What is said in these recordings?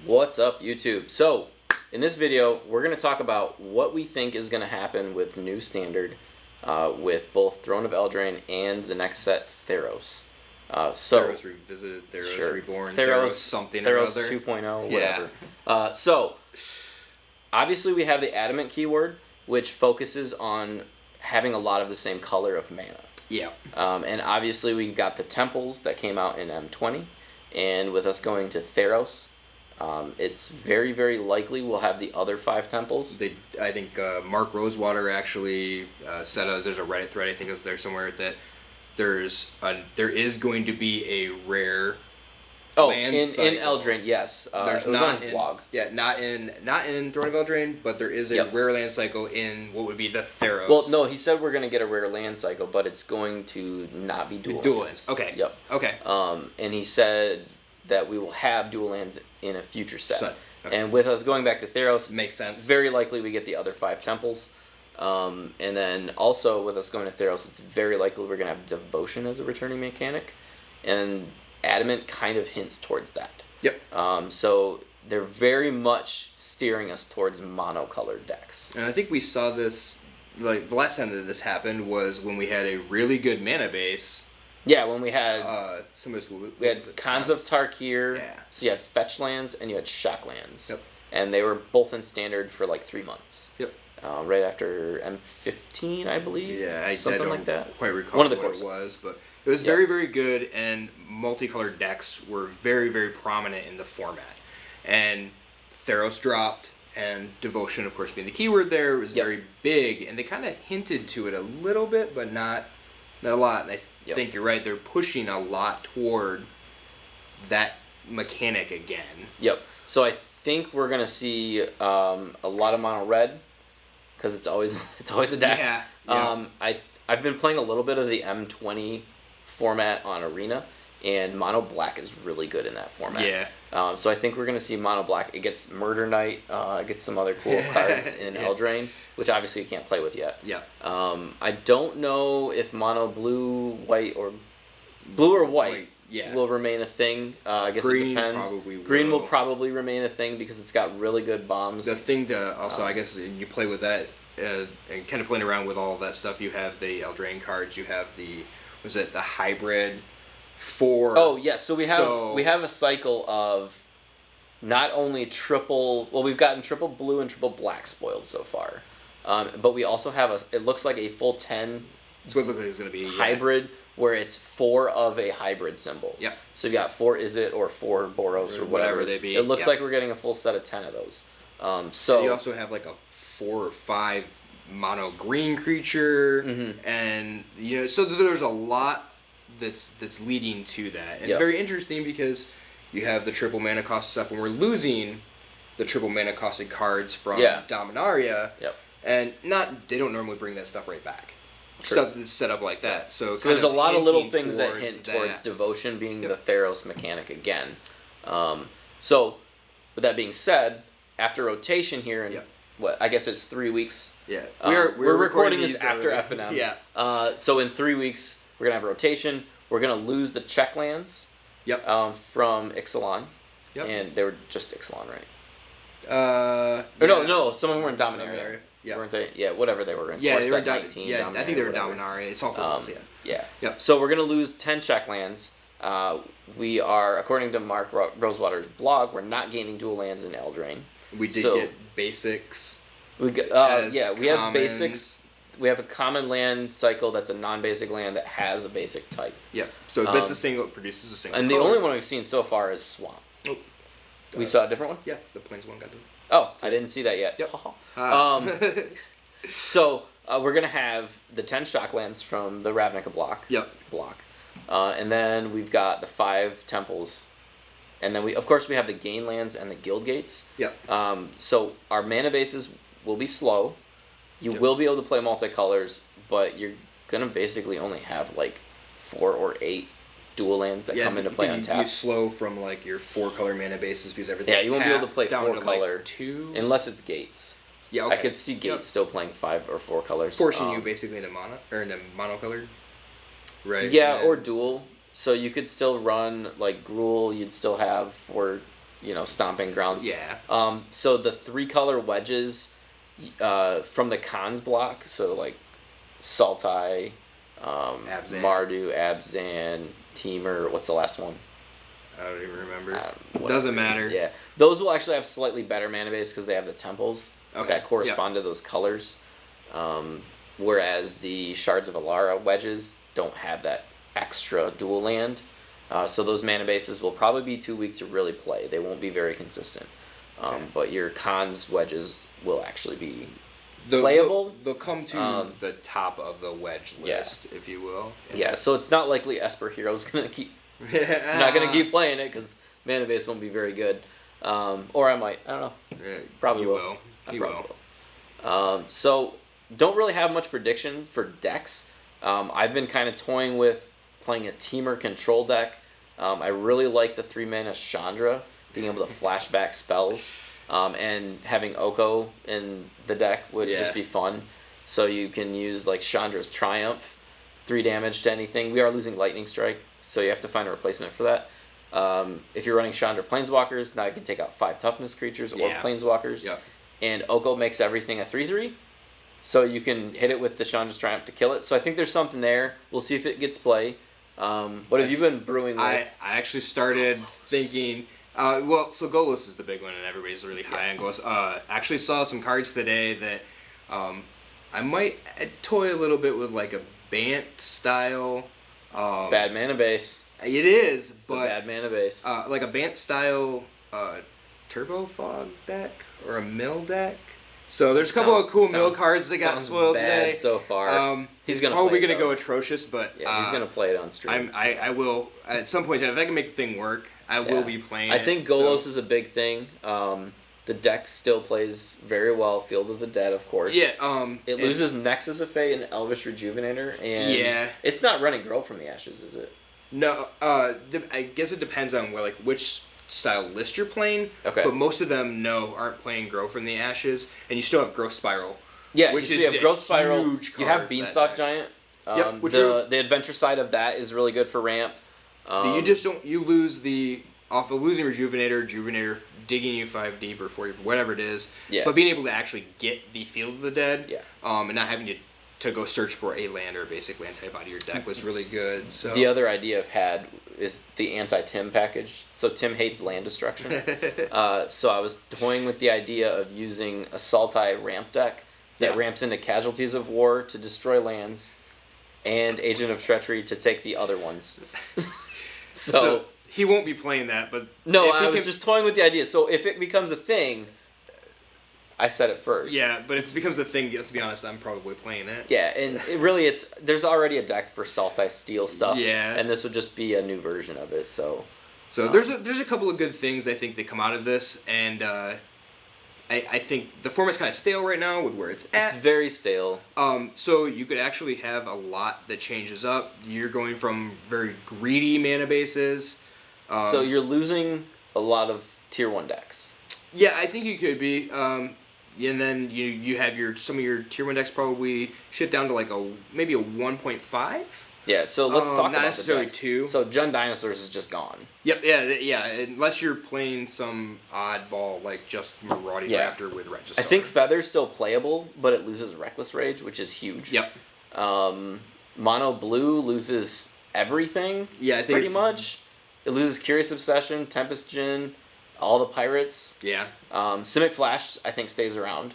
What's up, YouTube? So, in this video, we're going to talk about what we think is going to happen with new standard with both Throne of Eldraine and the next set, Theros. Theros Revisited, Theros Reborn, Theros something or other. Theros 2.0, whatever. So, obviously we have the Adamant keyword, which focuses on having a lot of the same color of mana. Yeah. And obviously we've got the temples that came out in M20, and with us going to Theros, it's very, very likely we'll have the other 5 temples. I think Mark Rosewater actually said there's a Reddit thread, I think it was there somewhere, that there is going to be a rare land cycle. In Eldraine, yes. It was on his blog. Yeah, not in Throne of Eldraine, but there is a rare land cycle in what would be the Theros. Well, no, he said we're going to get a rare land cycle, but it's going to not be dual lands. Okay. Yep. Okay. And he said that we will have dual lands in a future set. Okay. And with us going back to Theros, makes sense. Very likely we get the other 5 temples. And then also with us going to Theros, it's very likely we're going to have Devotion as a returning mechanic. And Adamant kind of hints towards that. Yep. So they're very much steering us towards monocolored decks. And I think we saw this, like, the last time that this happened was when we had a really good mana base. Yeah, when we had we had Khans of Tarkir, yeah. So you had fetch lands and you had shock lands. Yep. And they were both in standard for like 3 months. Yep. Right after M15, I believe. Yeah, I don't like that. Quite recall One of the what courses. It was, but it was very, very good, and multicolored decks were very, very prominent in the format. And Theros dropped, and Devotion, of course, being the keyword there, was very big, and they kind of hinted to it a little bit, but not a lot. And I think you're right; they're pushing a lot toward that mechanic again. Yep. So I think we're gonna see a lot of mono red, because it's always a deck. Yeah. I've been playing a little bit of the M20 format on Arena, and mono black is really good in that format. Yeah. So I think we're gonna see mono black. It gets Murder Knight. It gets some other cool cards in Eldraine, which obviously you can't play with yet. Yeah. I don't know if mono blue, white, or blue or white. Will remain a thing. I guess Green it depends. Green will probably remain a thing because it's got really good bombs. The thing to also, I guess, you play with that and kind of playing around with all of that stuff. You have the Eldraine cards. You have the hybrid for. Oh yes, so we have a cycle of not only triple. Well, we've gotten triple blue and triple black spoiled so far, but we also have it looks like a full 10. That's what it looks like it's going to be hybrid. Where it's 4 of a hybrid symbol. Yeah. So you got 4 Izzet or 4 Boros or whatever they be. It looks like we're getting a full set of 10 of those. So and you also have like a 4 or 5 mono green creature, and so there's a lot that's leading to that. And it's very interesting because you have the triple mana cost stuff, and we're losing the triple mana costed cards from Dominaria. Yep. And they don't normally bring that stuff right back. Stuff that's set up like that. So there's a lot of little things that hint towards Devotion being the Theros mechanic again. So, with that being said, after rotation here in I guess it's 3 weeks. Yeah, we're recording this after FNM. Yeah. So in 3 weeks we're gonna have rotation. We're gonna lose the check lands. Yep. From Ixalan. Yep. And they were just Ixalan, right? No, some of them were in Dominaria. Yeah. Weren't they? Yeah, whatever they were in. Yeah, they were 19. Yeah, I think they were Dominaria. It's all for us, Yeah. Yep. So we're gonna lose 10 check lands. We are, according to Mark Rosewater's blog, we're not gaining dual lands in Eldraine. We did get basics. We have basics. We have a common land cycle that's a non-basic land that has a basic type. Yeah. So that's it produces a single. And color. the only one we've seen so far is Swamp. Oh. We saw a different one? Yeah, the Plains one got done. Oh, I didn't see that yet. Yep. So we're gonna have the 10 shocklands from the Ravnica block. Yep. And then we've got the 5 temples, and then we have the gain lands and the guild gates. Yep. So our mana bases will be slow. You will be able to play multicolors, but you're gonna basically only have like 4 or 8 dual lands that come into play on tap. You slow from like your 4-color mana bases because everything's you won't be able to play 4-color like 2 unless it's gates. Yeah, okay. I could see gates still playing 5 or 4 colors, forcing you basically into monocolored, right? Yeah, or dual. So you could still run like Gruul. You'd still have 4 stomping grounds. Yeah. So the 3-color wedges from the cons block, so like Sultai, Abzan. Mardu, Abzan, Temur, what's the last one? I don't even remember. Doesn't matter. Yeah. Those will actually have slightly better mana base because they have the temples that correspond to those colors. Whereas the Shards of Alara wedges don't have that extra dual land. So those mana bases will probably be too weak to really play. They won't be very consistent. But your cons wedges will actually be playable. They'll come to the top of the wedge list, if you will. Yeah, so it's not likely Esper Hero's going to keep... I'm not going to keep playing it because mana base won't be very good. Or I might. I don't know. Probably will. He will. So, don't really have much prediction for decks. I've been kind of toying with playing a Temur control deck. I really like the 3-mana Chandra, being able to flashback spells. And having Oko in the deck would just be fun. So you can use like Chandra's Triumph, 3 damage to anything. We are losing Lightning Strike, so you have to find a replacement for that. If you're running Chandra Planeswalkers, now you can take out 5 toughness creatures or Planeswalkers. Yep. And Oko makes everything a 3/3. So you can hit it with the Chandra's Triumph to kill it. So I think there's something there. We'll see if it gets play. What have you been brewing with? I actually started thinking... so Golos is the big one, and everybody's really high on Golos. Actually saw some cards today that I might toy a little bit with, like a Bant style. Bad mana base. It is, but bad mana base. like a Bant style Turbo Fog deck or a Mill deck. So there's a couple of cool Mill cards that got spoiled today. So far. He's probably going to go atrocious, but yeah, he's going to play it on stream. I will at some point if I can make the thing work. I will be playing. I think Golos is a big thing. The deck still plays very well. Field of the Dead, of course. Yeah. It loses Nexus of Fate and Elvish Rejuvenator, and it's not running Girl from the Ashes, is it? No. I guess it depends on which style list you're playing. Okay. But most of them aren't playing Grow from the Ashes, and you still have Growth Spiral. Yeah, which you have Growth Spiral. You have card Beanstalk Giant. Yep. The adventure side of that is really good for ramp. You just don't. You lose off of losing Rejuvenator digging you 5 deep or 4 deep, whatever it is. Yeah. But being able to actually get the Field of the Dead. Yeah. And not having to go search for a land or basically antibody your deck was really good. So the other idea I've had is the anti-Tim package. So Tim hates land destruction. So I was toying with the idea of using a Sultai ramp deck that ramps into Casualties of War to destroy lands, and Agent of Treachery to take the other ones. So he won't be playing that, but no, I was just toying with the idea. So if it becomes a thing, I said it first. Yeah, but it becomes a thing. Let's be honest, I'm probably playing it. Yeah, and there's already a deck for Sultai Steel stuff. Yeah, and this would just be a new version of it. So there's a couple of good things I think that come out of this, and I think the format's kind of stale right now with where it's at. It's very stale. So you could actually have a lot that changes up. You're going from very greedy mana bases. So you're losing a lot of tier 1 decks. Yeah, I think you could be. And then you have some of your tier 1 decks probably shift down to maybe a 1.5. Yeah, so let's talk about necessarily the decks. 2. So Jund Dinosaurs is just gone. Yep, yeah. Unless you're playing some oddball like just Marauding Raptor with Regisaur. I think Feather's still playable, but it loses Reckless Rage, which is huge. Yep. Mono Blue loses everything. Yeah, I think pretty much. It loses Curious Obsession, Tempest Djinn, all the pirates. Yeah. Simic Flash, I think, stays around.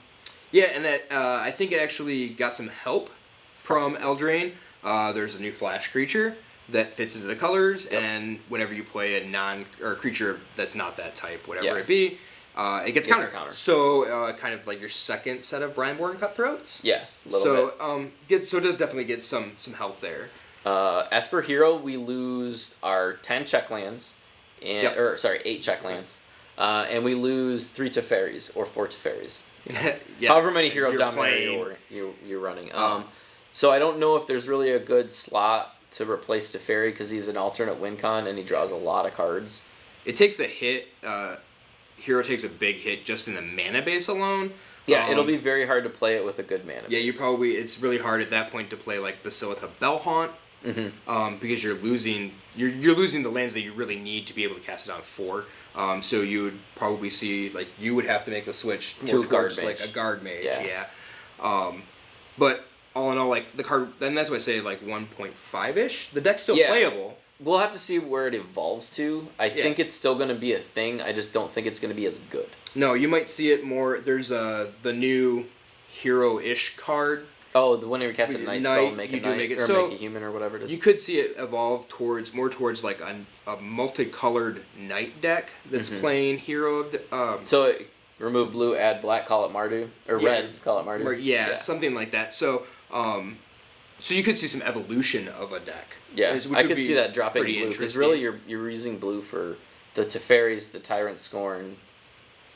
Yeah, and I think it actually got some help from Eldraine. There's a new Flash creature that fits into the colors, and whenever you play a creature that's not that type, whatever it be, it gets counter. So kind of like your second set of Brineborn Cutthroats. Yeah, a little bit. So it does definitely get some help there. Esper Hero, we lose our 10 check lands, 8 check lands, and we lose 3 Teferis or 4 Teferis. However many Hero Dominator you're running. So I don't know if there's really a good slot to replace Teferi because he's an alternate win con and he draws a lot of cards. It takes a hit. Hero takes a big hit just in the mana base alone. Yeah, it'll be very hard to play it with a good mana base. Yeah, it's really hard at that point to play like Basilica Bellhaunt because you're losing the lands that you really need to be able to cast it on 4. So you would probably see like you would have to make the switch to a guard mage. Like a guard mage. Yeah. But all in all, like the card, then that's why I say like 1.5-ish. The deck's still playable. We'll have to see where it evolves to. I think it's still going to be a thing. I just don't think it's going to be as good. No, you might see it more. There's the new hero-ish card. Oh, the one where you cast a night spell, make a human or whatever it is. You could see it evolve more towards like a multicolored knight deck that's playing hero of the. So remove blue, add black, call it Mardu, or red, call it Mardu. Yeah, something like that. So, so you could see some evolution of a deck. Yeah, I could see that dropping blue because really you're using blue for the Teferis, the Tyrant Scorn.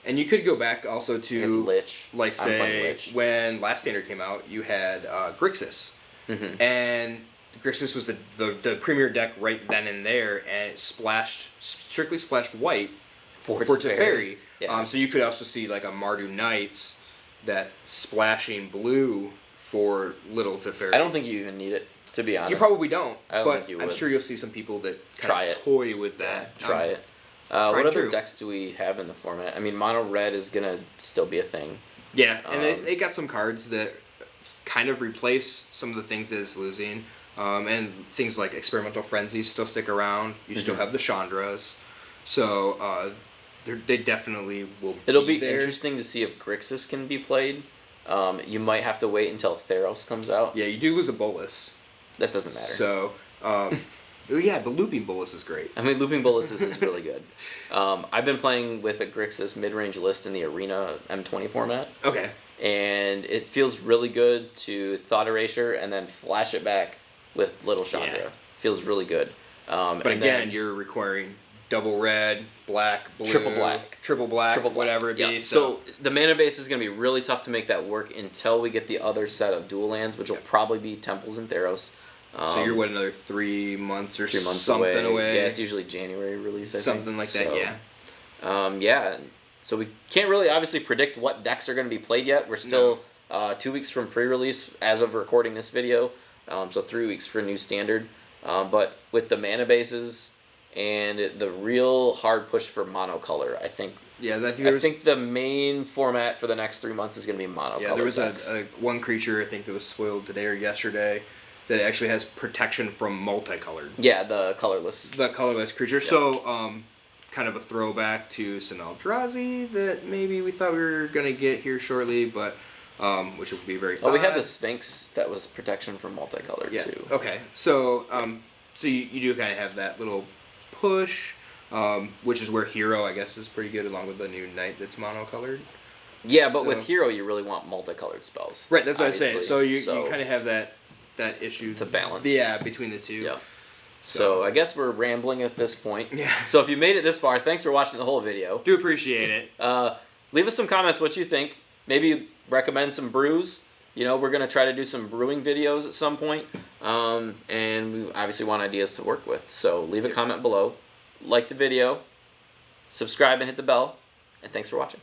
And you could go back also to Lich. Like say when Last Standard came out, you had Grixis, and Grixis was the premier deck right then and there, and it strictly splashed white for Teferi. Yeah. So you could also see like a Mardu Knights that splashing blue for little Teferi. I don't think you even need it, to be honest. You probably don't. I don't think you would. I'm sure you'll see some people that kind of toy with that. Yeah, try it. What other decks do we have in the format? I mean, mono red is gonna still be a thing. Yeah, and it got some cards that kind of replace some of the things that it's losing, and things like Experimental Frenzy still stick around. You still have the Chandras, so they definitely will. It'll be interesting to see if Grixis can be played. You might have to wait until Theros comes out. Yeah, you do lose a Bolus. That doesn't matter. So. Yeah, but Looping Bolus is great. I mean, Looping Bolus is really good. I've been playing with a Grixis mid-range list in the Arena M20 format. Okay. And it feels really good to Thought Erasure and then flash it back with Little Chandra. Yeah. Feels really good. But again, you're requiring double red, black, blue, triple black, whatever it be. Yeah. So the mana base is going to be really tough to make that work until we get the other set of dual lands, which will probably be Temples and Theros. So you're another 3 months or 3 months something away? Yeah, it's usually January release, I think. Something like that, yeah. Yeah, so we can't really obviously predict what decks are going to be played yet. We're still 2 weeks from pre-release as of recording this video, so 3 weeks for new standard. But with the mana bases and the real hard push for monocolor, I think. Yeah, I think the main format for the next 3 months is going to be monocolor. Yeah, there was a one creature I think that was spoiled today or yesterday that actually has protection from multicolored. Yeah, the colorless. The colorless creature. Yeah. So, kind of a throwback to Sinaldrazi that maybe we thought we were going to get here shortly, but which would be very fun. Oh, we had the Sphinx that was protection from multicolored, too. Okay. So, so you do kind of have that little push, which is where Hero, I guess, is pretty good, along with the new Knight that's monocolored. Yeah, but with Hero, you really want multicolored spells. Right, that's what I was saying. So you kind of have that issue. The balance. Yeah, between the two. Yeah. So I guess we're rambling at this point. Yeah. So if you made it this far, thanks for watching the whole video. Do appreciate it. Leave us some comments what you think. Maybe recommend some brews. You know, we're going to try to do some brewing videos at some point. And we obviously want ideas to work with. So leave a comment below. Like the video. Subscribe and hit the bell. And thanks for watching.